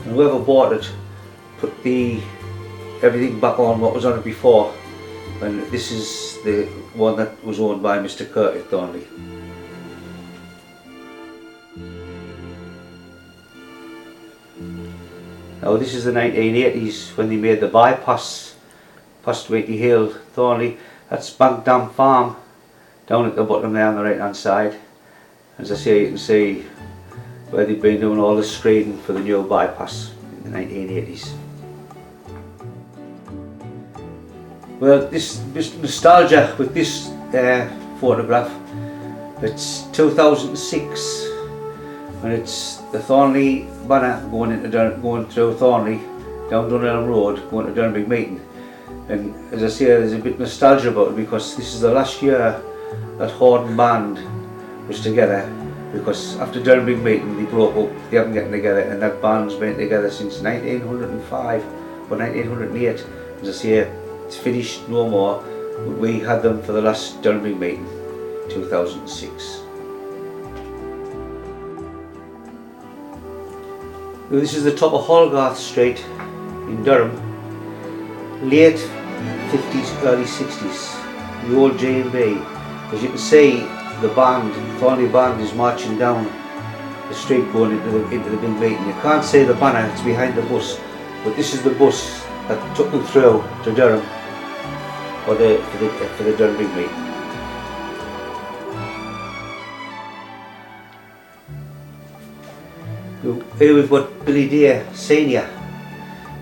and whoever bought it put everything back on what was on it before, and this is the one that was owned by Mr. Kirk at Thornley. Now this is the 1980s when they made the bypass past Wheatley Hill, Thornley. That's Bank Dam Farm down at the bottom there on the right hand side. As I say, you can see where they've been doing all the screening for the new bypass in the 1980s. Well, this nostalgia with this photograph. It's 2006, and it's the Thornley banner going through Thornley down Dunelm Road, going to Durham big meeting. And as I say, there's a bit of nostalgia about it, because this is the last year that Horton band was together, because after Durham big meeting they broke up, they haven't gotten together, and that band's been together since 1905 or 1908. As I say, it's finished, no more. We had them for the last Durham big meeting, 2006. Now, this is the top of Hallgarth Street in Durham. Late 50s, early 60s, the old J&B. As you can see, the Thornley band is marching down the street going into the big meeting. You can't see the banner, it's behind the bus, but this is the bus that took them through to Durham for the Durham big meeting. Here we've got Billy Deer Senior.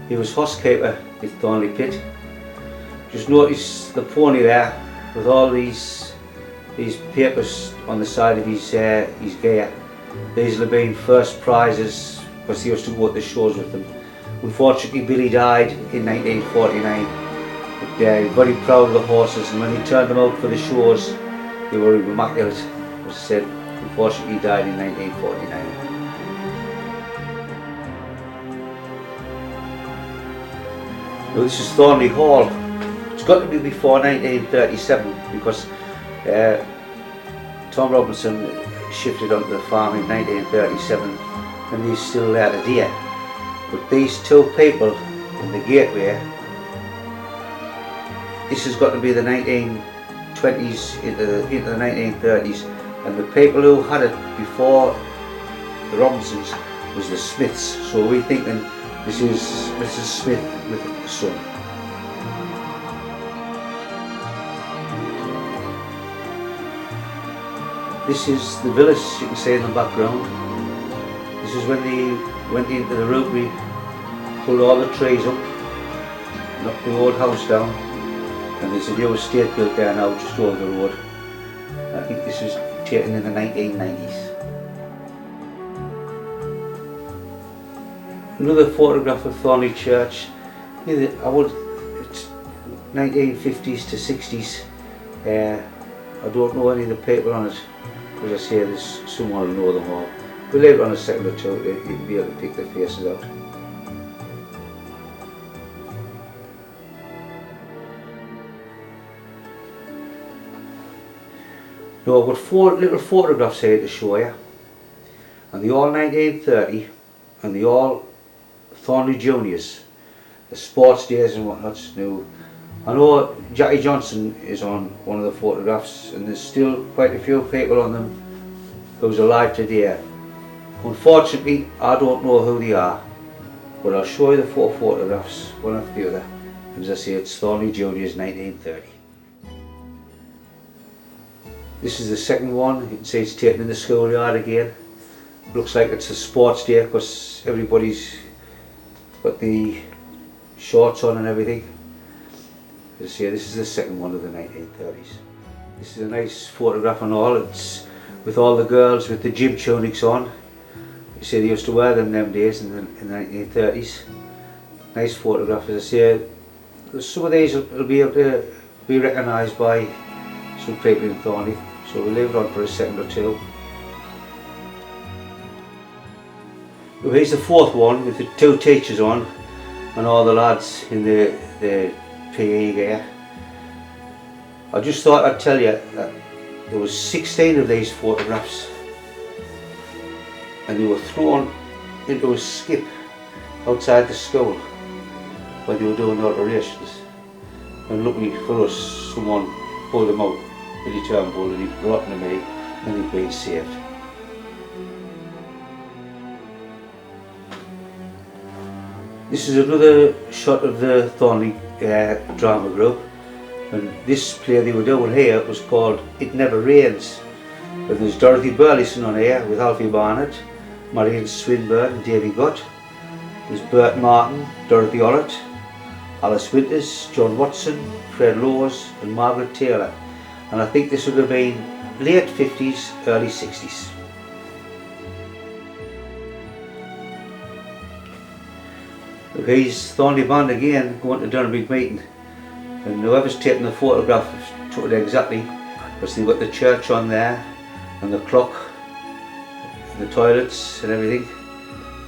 He was housekeeper at Thornley Pit. Just notice the pony there with all these papers on the side of his gear. These will have been first prizes because he used to go to the shows with them. Unfortunately, Billy died in 1949. But very proud of the horses, and when he turned them out for the shows, they were immaculate. As I said, unfortunately he died in 1949. Now this is Thornley Hall. It's got to be before 1937 because Tom Robinson shifted onto the farm in 1937 and he's still there today. But these two people in the gateway, this has got to be the 1920s into the 1930s, and the people who had it before the Robinsons was the Smiths, so we're thinking this is Mrs. Smith with the son. This is the village you can see in the background. This is when they went into the rookery, pulled all the trees up, knocked the old house down, and there's a new estate built there now just over the road. I think this was taken in the 1990s. Another photograph of Thornley Church. It's 1950s to 60s. I don't know any of the people on it. As I say, there's someone who know them all. We'll leave it on a second or two, you'll be able to pick their faces out. Now I've got 4 little photographs here to show you, and they're all 1930 and they're all Thornley Juniors, the sports days and whatnot. Now I know Jackie Johnson is on one of the photographs, and there's still quite a few people on them who's alive today. Unfortunately I don't know who they are, but I'll show you the 4 photographs one after the other. As I say, it's Thornley Juniors 1930. This is the second one. You can see it's taken in the schoolyard again. Looks like it's a sports day because everybody's got the shorts on and everything. As I say, this is the second one of the 1930s. This is a nice photograph and all. It's with all the girls with the jib tunics on. You see, they used to wear them days in the 1930s. Nice photograph. As I say, some of these will be able to be recognised by some people in Thornley, so we'll leave it on for a second or two. Well, here's the 4th one with the 2 teachers on and all the lads in the PE gear. I just thought I'd tell you that there was 16 of these photographs, and they were thrown into a skip outside the school when they were doing alterations, and luckily for us someone pulled them out with a turnbull and he brought them to me and he'd been saved. This is another shot of the Thornley drama group, and this play they were doing here was called It Never Rains, and there's Dorothy Burleson on here with Alfie Barnett, Marion Swinburne and Davy Gott. There's Bert Martin, Dorothy Ollett, Alice Winters, John Watson, Fred Lowes and Margaret Taylor, and I think this would have been late 50s, early 60s. Here's Thornley Band again going to Durham meeting, and whoever's taken the photograph took it exactly, because they've got the church on there and the clock and the toilets and everything,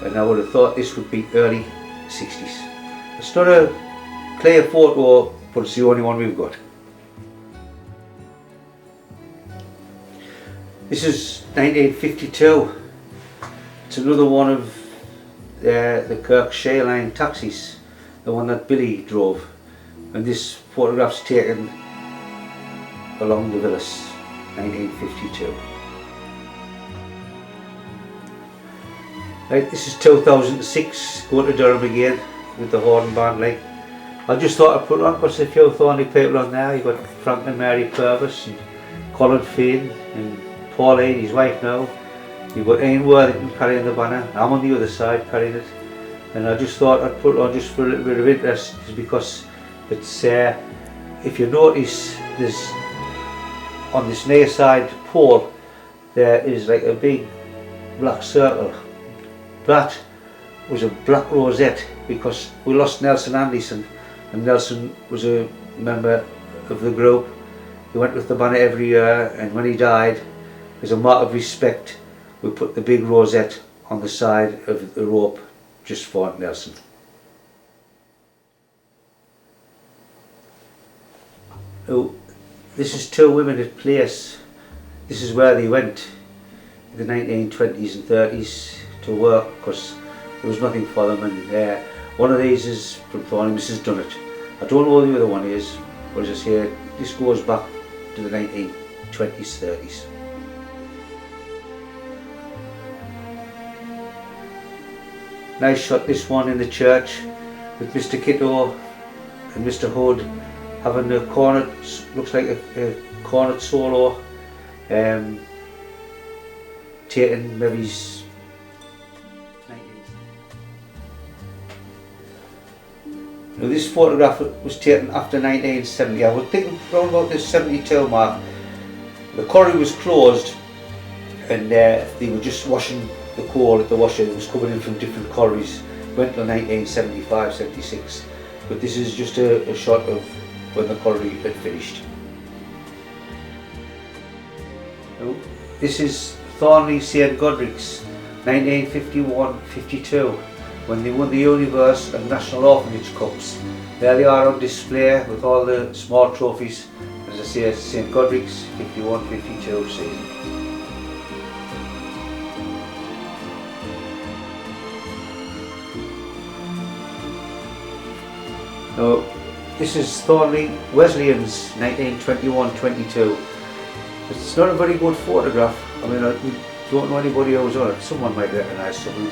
and I would have thought this would be early 60s. It's not a clear photo, but it's the only one we've got. This is 1952. It's another one of the Kirkshire Line taxis, the one that Billy drove, and this photograph's taken along the Villas, 1952. Right, this is 2006, going to Durham again with the horn band. Like, I just thought I'd put it on because there's a few Thornley people on there. You've got Frank and Mary Purvis and Colin Finn and Pauline, his wife now. You've got Ian Worthington carrying the banner. I'm on the other side carrying it. and I just thought I'd put it on just for a little bit of interest, because it's if you notice, there's on this near side pole there is like a big black circle. That was a black rosette because we lost Nelson Anderson, and Nelson was a member of the group. He went with the banner every year, and when he died, as a mark of respect, we put the big rosette on the side of the rope just for Nelson. Oh, this is two women at place. This is where they went in the 1920s and 30s to work, because there was nothing for them, and one of these is from Thornley, Mrs. Dunnett. I don't know who the other one is, but as I say, this goes back to the 1920s, 30s. Nice shot, this one in the church with Mr. Kitto and Mr. Hood having a cornet, looks like a cornet solo, taken maybe 90s. Now this photograph was taken after 1970. I was thinking around about the 72 mark. The quarry was closed, and they were just washing the coal at the washer. It was coming in from different quarries. Went till 1975, 76. But this is just a shot of when the quarry had finished. Now, this is Thornley St Godric's 1951-52, when they won the Universe and National Orphanage Cups. There they are on display with all the small trophies. As I say, St Godric's 51-52 season. Now, this is Thornley Wesleyan's 1921-22. It's not a very good photograph. I mean, I don't know anybody who's on it. Someone might recognise something.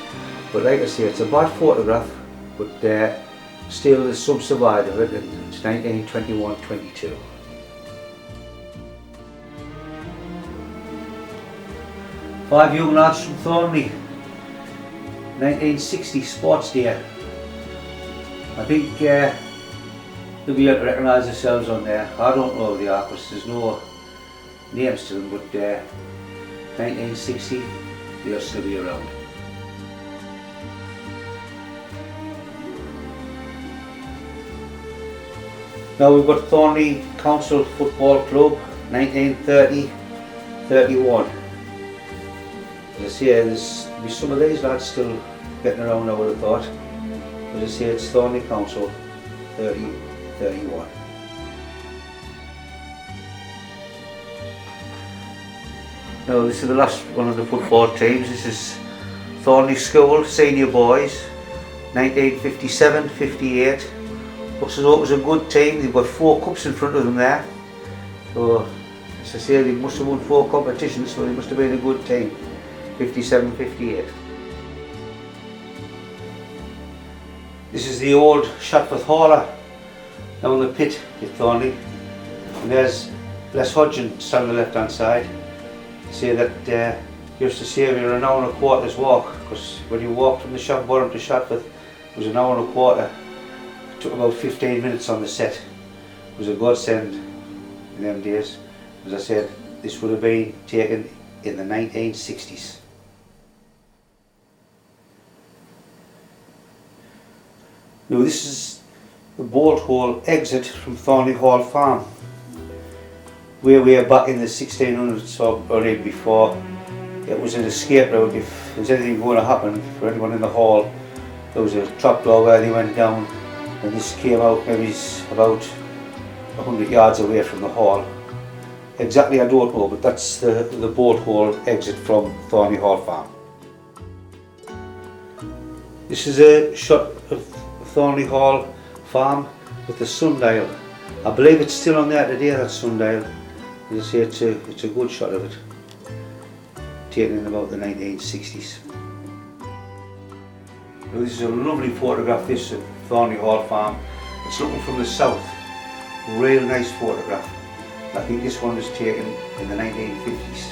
But like I say, it's a bad photograph, but still there's some survived of it, and it's 1921-22. Five young lads from Thornley, 1960 Sports Day. I think they'll be able to recognise themselves on there. I don't know who they are because there's no names to them, but 1960, they'll still be around. Now we've got Thornley Council Football Club, 1930-31. As I say, there's some of these lads still getting around, I would have thought. As I say, it's Thornley Council, 30-31. Now this is the last one of the football teams. This is Thornley School Senior Boys, 1957-58. Looks as though it was a good team. They've got 4 cups in front of them there. So, as I say, they must have won 4 competitions, so they must have been a good team. 57-58. This is the old Shotforth Hauler down the pit at Thornley. And there's Les Hodgson standing on the left hand side. Say that used to save you an hour and a quarter's walk, because when you walked from the shop bottom to Shotforth, it was an hour and a quarter. It took about 15 minutes on the set. It was a godsend in them days. As I said, this would have been taken in the 1960s. Now this is the bolt hole exit from Thornley Hall Farm. We were back in the 1600s or even before. It was an escape route if there was anything going to happen for anyone in the hall. There was a trapdoor where they went down, and this came out maybe about 100 yards away from the hall. Exactly I don't know, but that's the bolt hole exit from Thornley Hall Farm. This is a shot of Thornley Hall Farm with the sundial. I believe it's still on there today, that sundial. As I say, it's a good shot of it, taken in about the 1960s. Now, this is a lovely photograph, this of Thornley Hall Farm. It's looking from the south, real nice photograph. I think this one was taken in the 1950s.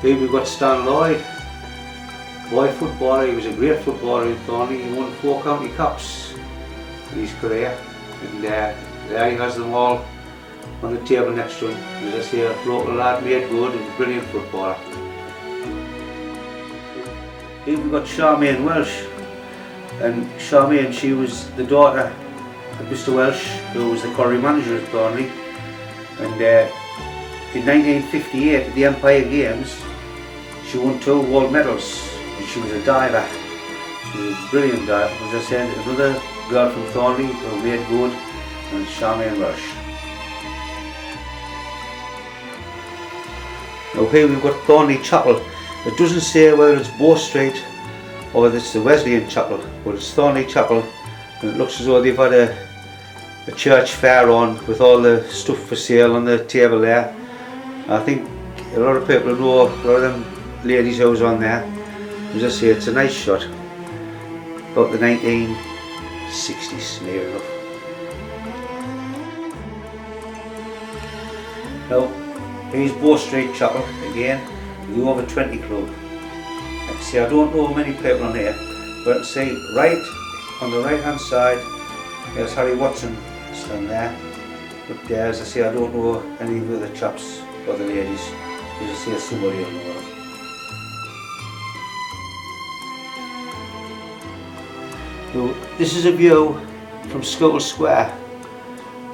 Here we've got Stan Lloyd, boy footballer. He was a great footballer in Thornley. He won 4 county cups in his career, and there he has them all on the table next to him. As I say, a local lad, made good and brilliant footballer. Here we've got Charmaine Welsh, and Charmaine, she was the daughter of Mr Welsh, who was the colliery manager at Thornley, and in 1958 at the Empire Games she won 2 world medals, and she was a diver. She was a brilliant diver. As I said, another girl from Thornley who made good, and Charmaine Welsh. Now here we've got Thornley Chapel. It doesn't say whether it's Bow Street or whether it's the Wesleyan Chapel, but it's Thornley Chapel, and it looks as though they've had a church fair on with all the stuff for sale on the table there. I think a lot of people know a lot of them ladies' who was on there. As I say, it's a nice shot. About the 1960s, near enough. Now, here's Bow Street Chapel again, the Over 20 Club. See, I don't know many people on here, but see, right on the right hand side, there's Harry Watson stand there. But there, as I say, I don't know any of the other chaps or the ladies. As I say, somebody will know them. So, this is a view from School Square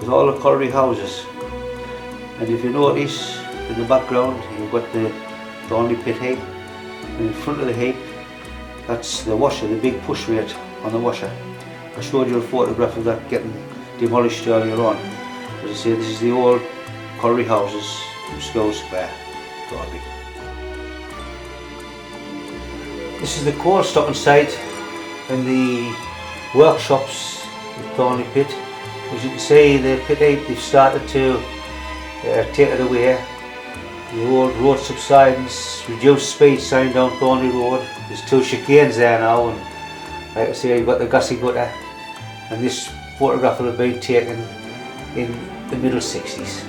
with all the colliery houses. And if you notice, in the background, you've got the Thornley pit heap. And in front of the heap, that's the washer, the big push rate on the washer. I showed you a photograph of that getting demolished earlier on. As I say, this is the old colliery houses from School Square, Thornley. This is the coal stocking site and the workshops at Thornley pit. As you can see, the pit heap, they've started to take it away. The old road subsidence, reduced speed sign down Thornley Road. There's 2 chicanes there now, and like I say, you've got the gassy gutter, and this photograph will have been taken in the middle 60s.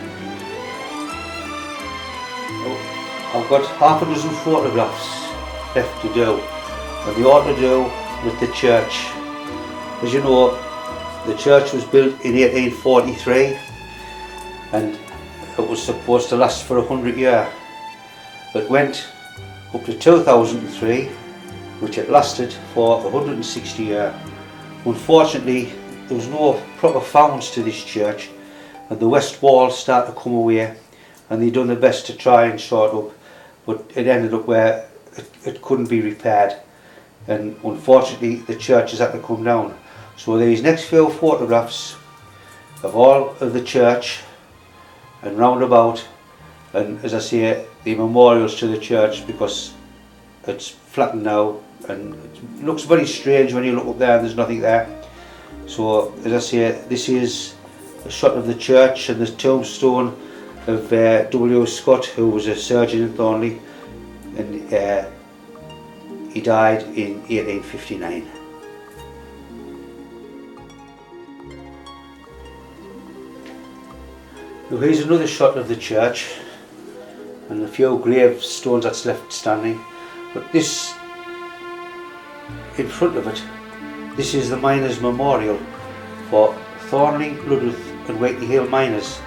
I've got half a dozen photographs left to do, and they ought to do with the church. As you know, the church was built in 1843, and it was supposed to last for 100 years. It went up to 2003, which it lasted for 160 years. Unfortunately, there was no proper founds to this church, and the west wall started to come away, and they done their best to try and shore it up, but it ended up where it couldn't be repaired, and unfortunately the church has had to come down. So these next few photographs of all of the church and roundabout, and as I say, the memorials to the church, because it's flattened now and it looks very strange when you look up there and there's nothing there. So as I say, this is a shot of the church and the tombstone of W. Scott, who was a surgeon in Thornley, and he died in 1859. Now here's another shot of the church and a few gravestones that's left standing, but this, in front of it, this is the miners' memorial for Thornley, Ludworth and Wheatley Hill miners,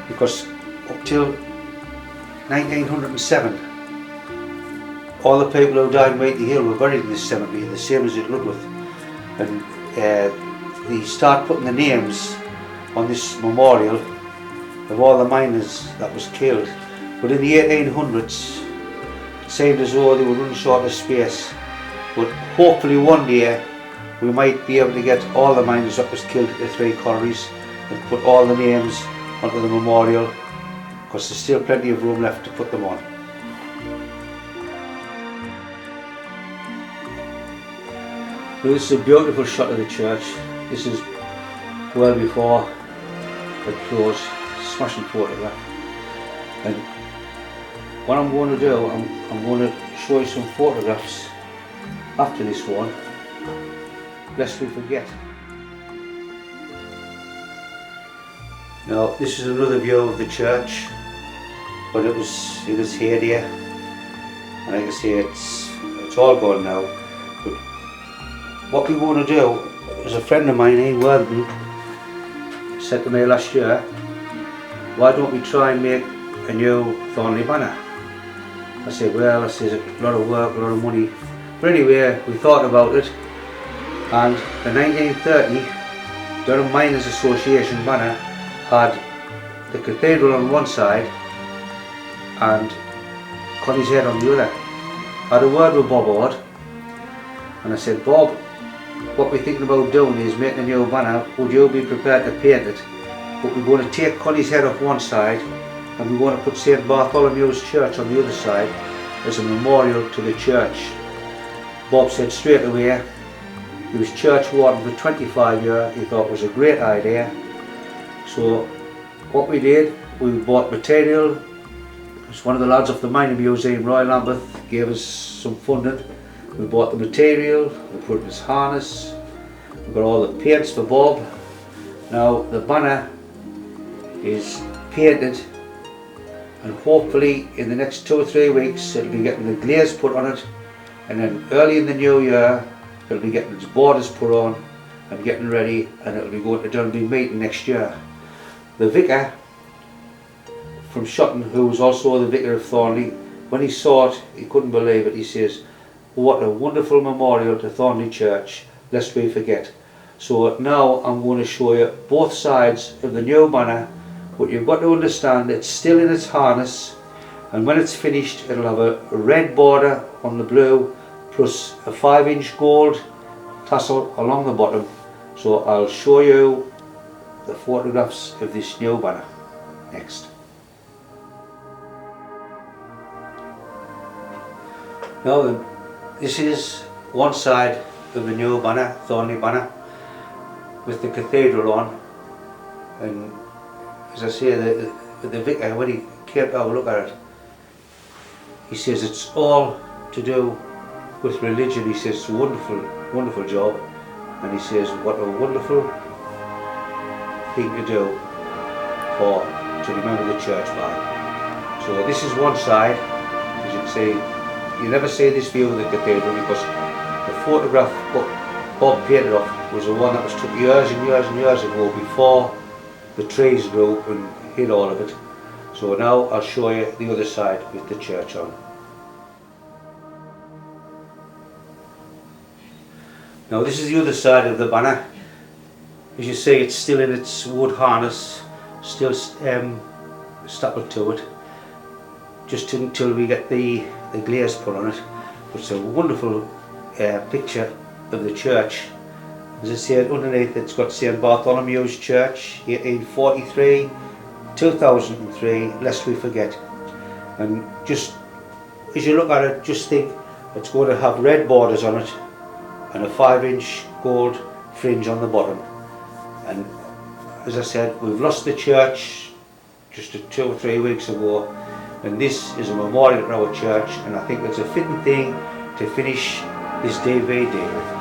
because up till 1907 all the people who died in Wheatley Hill were buried in this cemetery, the same as at Ludworth, and they start putting the names on this memorial of all the miners that was killed. But in the 1800s it seemed as though they were running short of space, but hopefully one day we might be able to get all the miners that was killed at the 3 collieries and put all the names onto the memorial, because there's still plenty of room left to put them on. Now this is a beautiful shot of the church. This is well before it closed. Smashing photograph. And what I'm going to do, I'm going to show you some photographs after this one, lest we forget. Now this is another view of the church, but it was heyday, and like I say, it's all gone now. But what we want to do is, a friend of mine in Wheatley said to me last year, why don't we try and make a new Thornley banner? I said, well, I said, a lot of work, a lot of money. But anyway, we thought about it, and the 1930 Durham Miners Association banner had the cathedral on one side and Connie's head on the other. I had a word with Bob Ord, and I said, Bob, what we're thinking about doing is making a new banner. Would you be prepared to paint it? But we're going to take Connie's head off one side, and we're going to put St Bartholomew's church on the other side as a memorial to the church. Bob said straight away, he was church warden for 25 years, he thought it was a great idea. So what we did, we bought material. One of the lads off the Mining Museum, Roy Lambeth, gave us some funding. We bought the material, we put it in his harness, we got all the paints for Bob. Now the banner is painted, and hopefully in the next 2 or 3 weeks it'll be getting the glaze put on it, and then early in the new year it'll be getting its borders put on and getting ready, and it'll be going to Dundee meeting next year. The vicar from Shotton, who was also the vicar of Thornley, when he saw it, he couldn't believe it. He says, what a wonderful memorial to Thornley Church, lest we forget. So now I'm going to show you both sides of the new banner, but you've got to understand it's still in its harness, and when it's finished it'll have a red border on the blue plus a 5-inch gold tassel along the bottom. So I'll show you the photographs of this new banner next. Now this is one side of the new banner, Thornley banner, with the cathedral on, and as I say, the vicar, when he came to have a look at it, he says it's all to do with religion. He says it's a wonderful, wonderful job, and he says what a wonderful thing to do to remember the church by. So this is one side. As you can see, you never see this view of the cathedral because the photograph what Bob painted off was the one that was took years and years and years ago, before the trees grew and hid all of it. So now I'll show you the other side with the church on. Now this is the other side of the banner. As you see, it's still in its wood harness, still stapled to it, just until we get the glaze put on it. It's a wonderful picture of the church. As I said, underneath it's got St Bartholomew's Church, 1843, 2003, lest we forget. And just as you look at it, just think it's going to have red borders on it and a 5-inch gold fringe on the bottom. And as I said, we've lost the church just 2 or 3 weeks ago, and this is a memorial to our church, and I think it's a fitting thing to finish this DVD with.